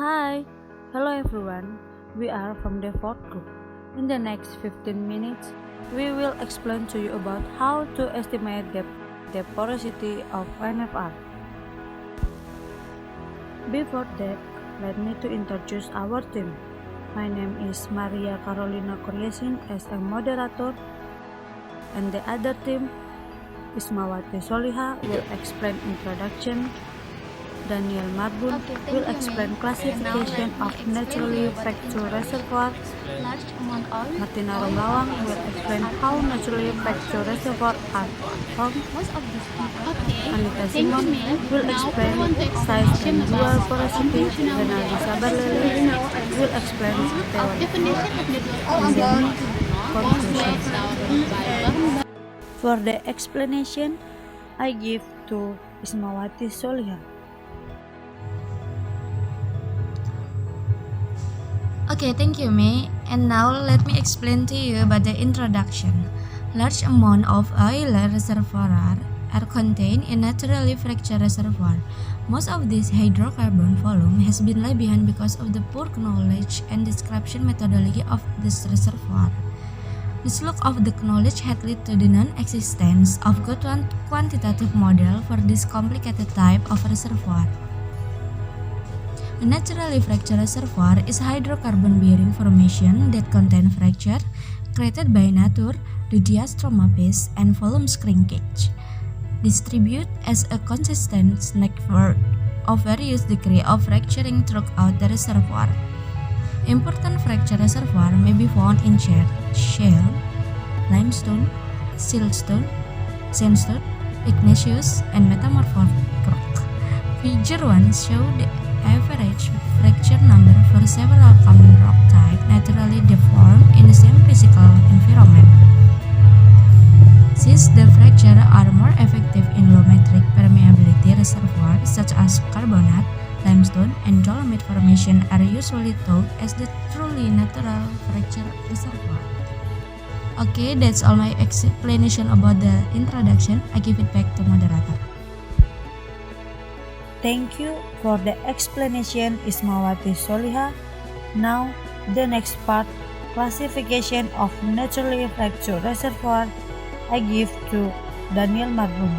Hi, hello everyone. We are from the fourth group. In the next 15 minutes, we will explain to you about how to estimate the porosity of NFR. Before that, let me to introduce our team. My name is Maria Karolina Koreysin as a moderator, and the other team, Ismawati Soliha, will explain introduction. Daniel Marbun will explain classification of naturally fractured reservoir. Marthina Rumlawang will explain how naturally fractured reservoirs are formed. Anita Simon will explain size and dual porosity. Rienaldy Sabarlele will explain theory. And then conclusion. For the explanation, I give to Ismawati Soliha. Okay, thank you, May. And now let me explain to you about the introduction. Large amount of oil reservoirs are contained in naturally fractured reservoir. Most of this hydrocarbon volume has been left behind because of the poor knowledge and description methodology of this reservoir. This lack of the knowledge had led to the non-existence of good quantitative model for this complicated type of reservoir. A naturally fractured reservoir is hydrocarbon-bearing formation that contain fracture created by nature, the diastroma phase, and volume shrinkage. Distribute as a consistent network of various degree of fracturing throughout the reservoir. Important fracture reservoir may be found in shale, limestone, siltstone, sandstone, igneous, and metamorphic rock. Figure 1 show the average fracture number for several common rock types naturally deformed in the same physical environment. Since the fractures are more effective in low metric permeability reservoirs such as carbonate, limestone, and dolomite formation are usually thought as the truly natural fracture reservoir. Okay, that's all my explanation about the introduction. I give it back to moderator. Thank you for the explanation, Ismawati Soliha. Now, the next part, classification of naturally fractured reservoir, I give to Daniel Marbun.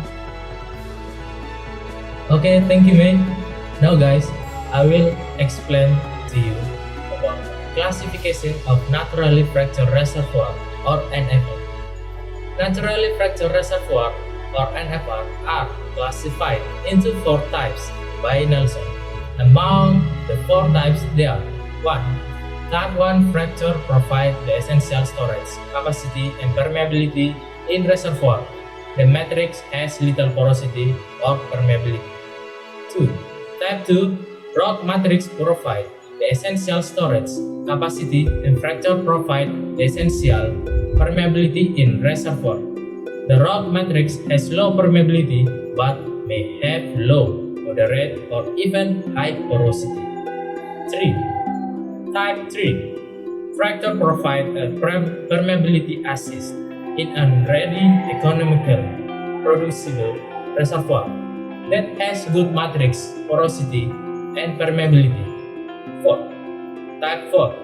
Okay, thank you, May. Now, guys, I will explain to you about classification of naturally fractured reservoir or NFR. Naturally fractured reservoir or NFR are classified into 4 types by Nelson. Among the 4 types they are 1. Type 1 fracture provide the essential storage, capacity, and permeability in reservoir. The matrix has little porosity or permeability. 2. Type 2 rock matrix provide the essential storage, capacity, and fracture provide the essential permeability in reservoir. The rock matrix has low permeability but may have low, moderate, or even high porosity. 3. Type 3 fracture provide a permeability assist in a ready, economical, producible reservoir that has good matrix, porosity, and permeability. 4. Type 4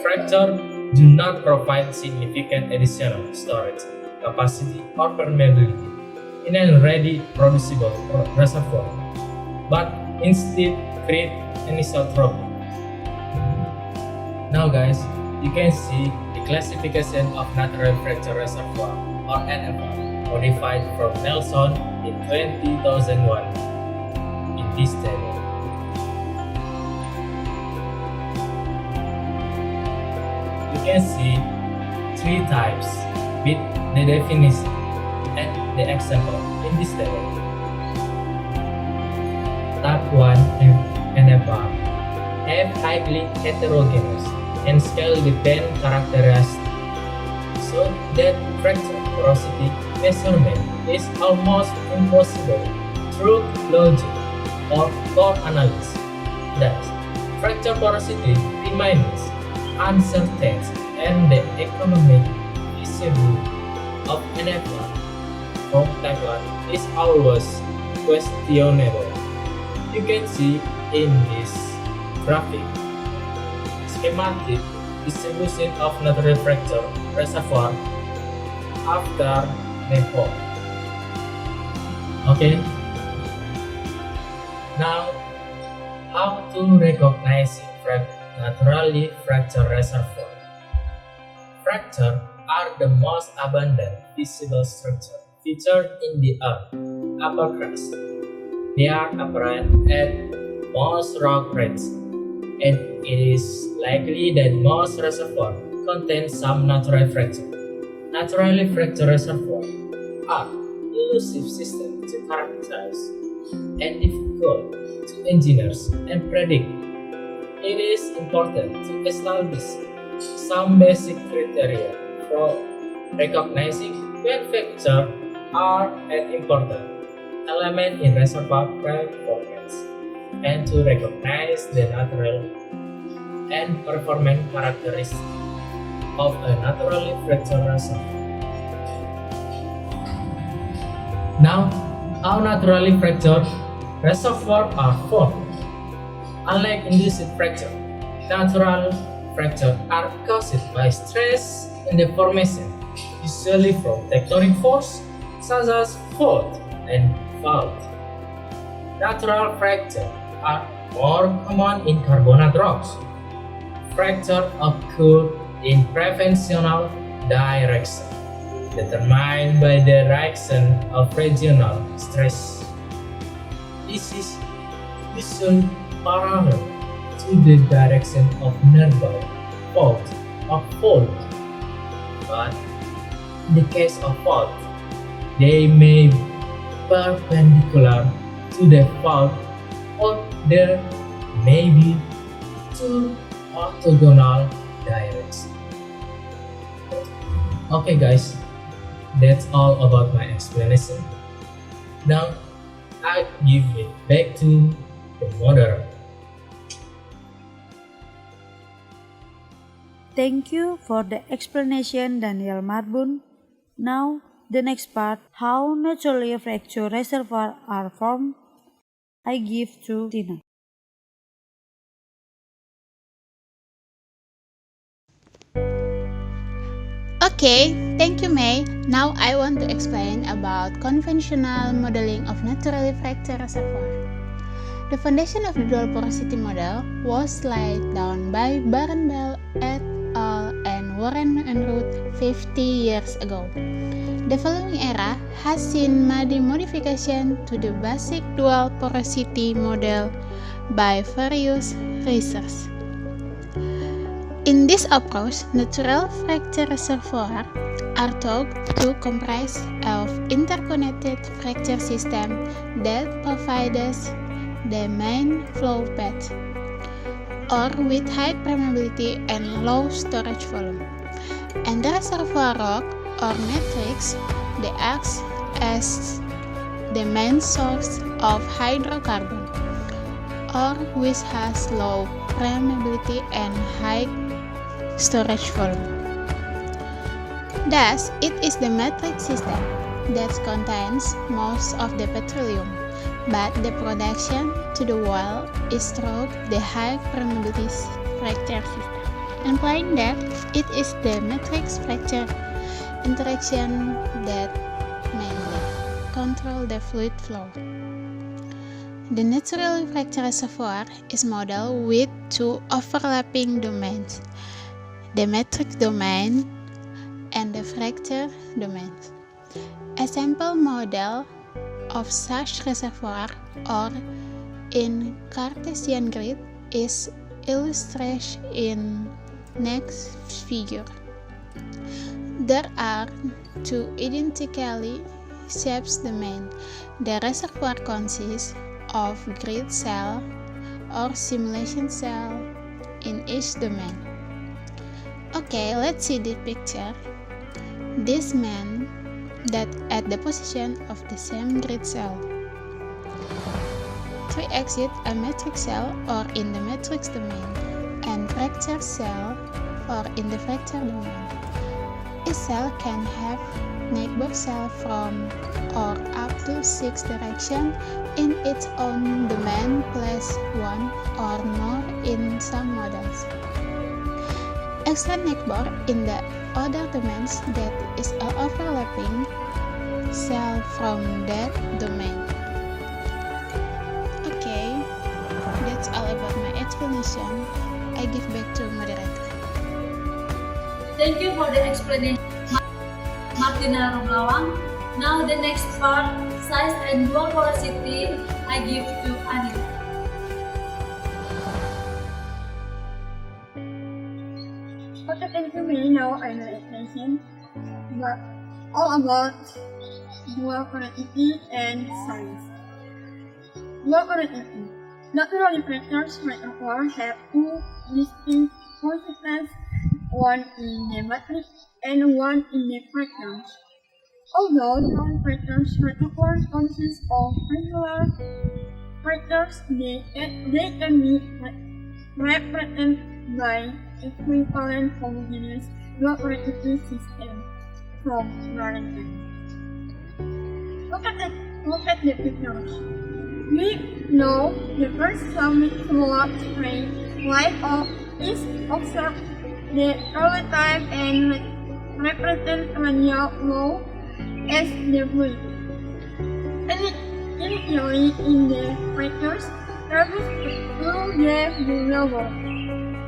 fracture do not provide significant additional storage, capacity, or permeability in a ready, producible reservoir, but instead create anisotropy. Now, guys, you can see the classification of natural fracture reservoir or NFR modified from Nelson in 2001 in this table. You can see 3 types with the definition and the example in this table. Type 1 NFR have highly heterogeneous and scale-dependent characteristics, so that fracture porosity measurement is almost impossible through logic or core analysis. Thus, fracture porosity remains uncertain and the economic feasibility of NFR from type 1 is always questionable. You can see in this graphic schematic distribution of natural fracture reservoir after rainfall. Okay. Now, how to recognize naturally fractured reservoir? Fractures are the most abundant visible structure featured in the Earth's upper crust. They are apparent at most rock redds, and it is likely that most reservoirs contain some natural fracture. Naturally fractured reservoirs are elusive systems to characterize and difficult to engineers and predict. It is important to establish some basic criteria for recognizing when fractures are an important element in reservoir performance, and to recognize the natural and performance characteristics of a naturally fractured reservoir. Now, how naturally fractured reservoirs are formed? Unlike induced fracture, natural fractures are caused by stress in the formation, usually from tectonic force such as fault and fault. Natural fractures are more common in carbonate rocks. Fractures occur in preventional direction, determined by the direction of regional stress. This is usually parallel to the direction of nearby fault or fault, but in the case of fault, they may be perpendicular to the fault, or there may be two orthogonal directions. Okay guys, that's all about my explanation. Now, I give it back to the moderator. Thank you for the explanation, Daniel Marbun. Now, the next part, how naturally fractured reservoirs are formed, I give to Tina. Okay, thank you, May. Now I want to explain about conventional modeling of naturally fractured reservoir. The foundation of the dual porosity model was laid down by Barenbell et al. And Warren and Root 50 years ago. The following era has seen many modifications to the basic dual porosity model by various researchers. In this approach, natural fracture reservoirs are thought to comprise of interconnected fracture systems that provides the main flow path, or with high permeability and low storage volume, and the reservoir rock or matrix that acts as the main source of hydrocarbon, or which has low permeability and high storage volume. Thus, it is the matrix system that contains most of the petroleum, but the production to the well is through the high permeability fracture system, implying that it is the matrix fracture interaction that mainly control the fluid flow. The naturally fractured reservoir is modeled with two overlapping domains, the matrix domain and the fracture domain. A sample model of such reservoir, or in Cartesian grid, is illustrated in next figure. There are two identically shaped domains. The reservoir consists of grid cell or simulation cell in each domain. Okay, let's see the picture. This means that at the position of the same grid cell, three exit a matrix cell or in the matrix domain, and fracture cell or in the fracture domain. A cell can have network cell from or up to 6 directions in its own domain plus 1 or more in some models. Extra network in the other domains that is an overlapping cell from that domain. Okay, that's all about my explanation. I give back to moderator. Thank you for the explanation, Marthina Rumlawang. Now the next part, size and dual porosity, I give to Anita. Okay, thank you, May. Now I will explain all about dual porosity and size. Dual porosity. Natural reflectors reservoir have two distinct porosities, one in the matrix and one in the fractals. Although dual reflectors reservoir consists of regular fractals, they can be represented by equivalent homogeneous dual porosity system from Karolina. Look at the pictures. We know the first somewhat straight line is observed the early time and represent radial law as the fluid. Initially in the fractals, travels through the reservoir.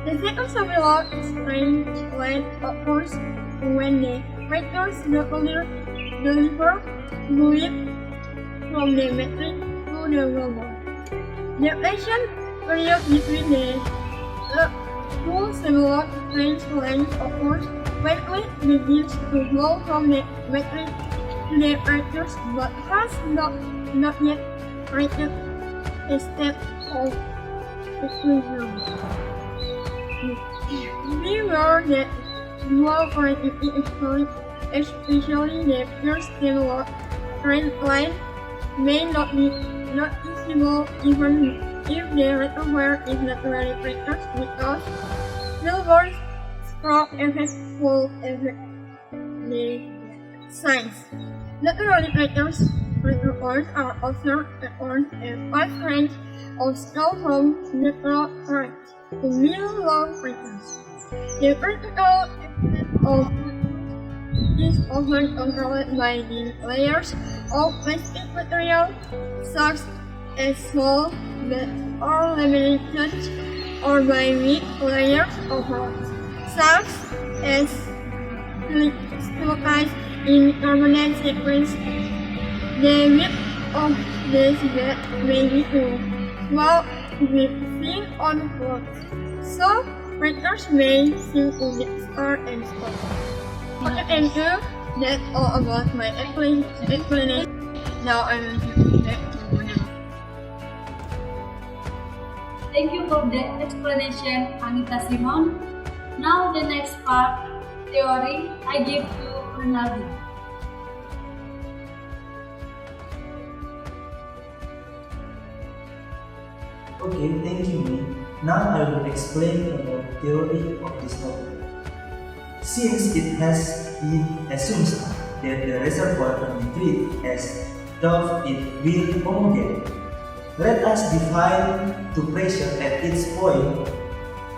The second somewhat straight line occurs when the fractals deliver fluid from the matrix to the reservoir. The action period between the two somewhat straight lines occurs when fluid begins to flow from the matrix to the fractals but has not yet reached a state of equilibrium. Beware that dual porosity especially the first somewhat straight line may not be noticeable even if the reservoir is naturally fractured because silver stroke effect will affect the size. Naturally fractured reservoirs are observed on a wide range of scale from neutral right to middle long fractures. The vertical extent of is often controlled by the layers of plastic material such as wool that are laminated or by weak layers of rocks such as silicate in carbonate sequence. The width of this bed may be too small to be seen on clothes, so fractures may seem to get star and spot. Okay, thank you. That's all about my explanation. Now I will give it back to Mona. Thank you for the explanation, Anita Simon. Now the next part, theory, I give to Rienaldy. Okay, thank you, May. Now I will explain about the theory of this topic. Since it has been assumed that the reservoir can be treated as though it will homogeneous, let us define the pressure at its point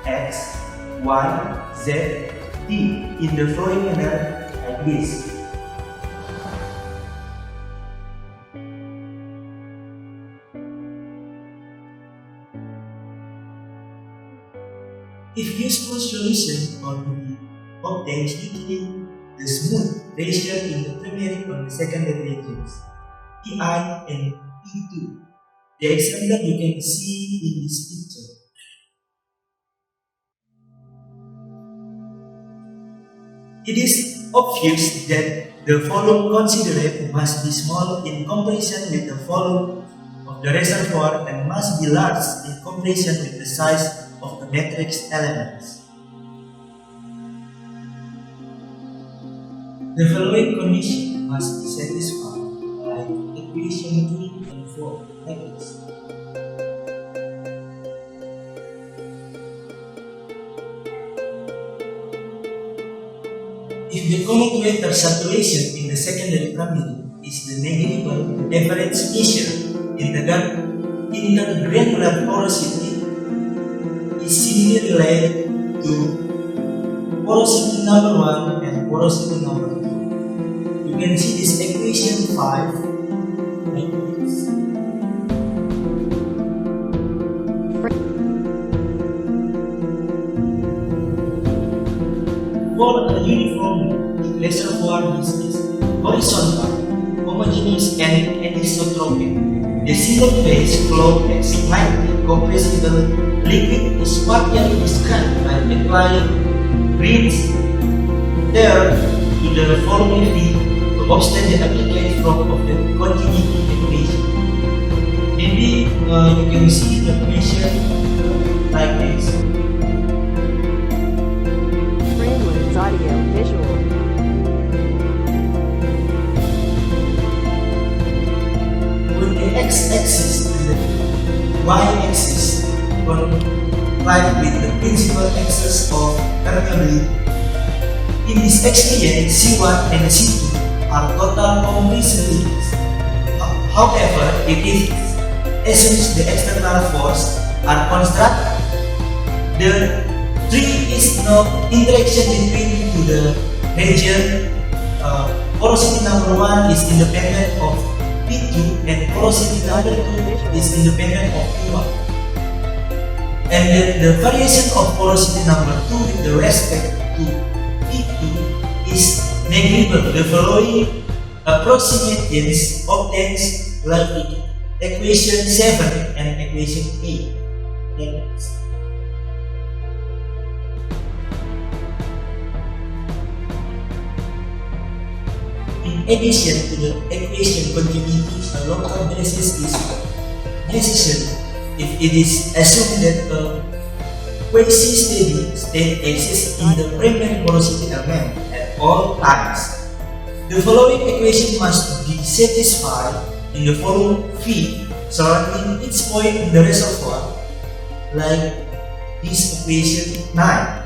x, y, z, t in the flowing manner like this. If useful solution are to be obtained using the smooth ratio in the primary and secondary regions, Pi and P2. The example you can see in this picture. It is obvious that the volume considered must be small in comparison with the volume of the reservoir and must be large in comparison with the size of the matrix elements. The following condition must be satisfied by equation 3 and 4 like this. If the common water saturation in the secondary primary is the negligible average measure in the intergranular porosity is similarly related to porosity number 1 and porosity number 2. You can see this equation 5 like this. For a uniform reservoir is horizontal, homogeneous and anisotropic. The single phase flow as slightly compressible liquid is partially described by applying greens there to the formula to obtain the applied form of the continuity equation. Maybe you can see the equation like this. Audio visual. With the x-axis and the y-axis collide with the principal axis of permeability. In this experience, C1 and C2 are total compressibilities. However, it is assumes the external force are constant. The 3 is no interaction between the region. Porosity number 1 is independent of P2 and porosity number 2 is independent of P1. And the variation of porosity number 2 with the respect to P2 is negligible. The following approximations obtains like equation 7 and equation 8. In addition to the equation continuity, a local basis is necessary if it is assumed that a quasi-steady state exists in the primary porosity element at all times. The following equation must be satisfied in the volume V surrounding each point in the reservoir, like this equation 9.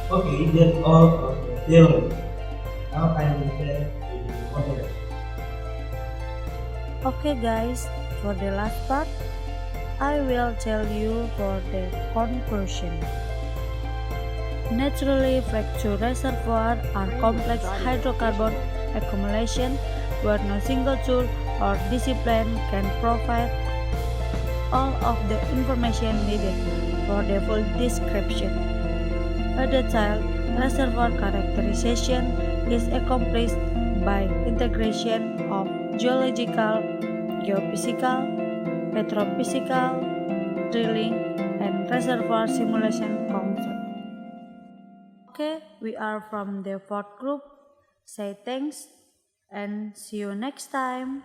Okay, that's all of the theory. Now I will get to the model. Okay guys, for the last part, I will tell you for the conclusion. Naturally fractured reservoirs are complex hydrocarbon accumulation where no single tool or discipline can provide all of the information needed for the full description. Detailed reservoir characterization is accomplished by integration of geological, geophysical, petrophysical, drilling, and reservoir simulation concept. Okay, we are from the fourth group. Say thanks and see you next time.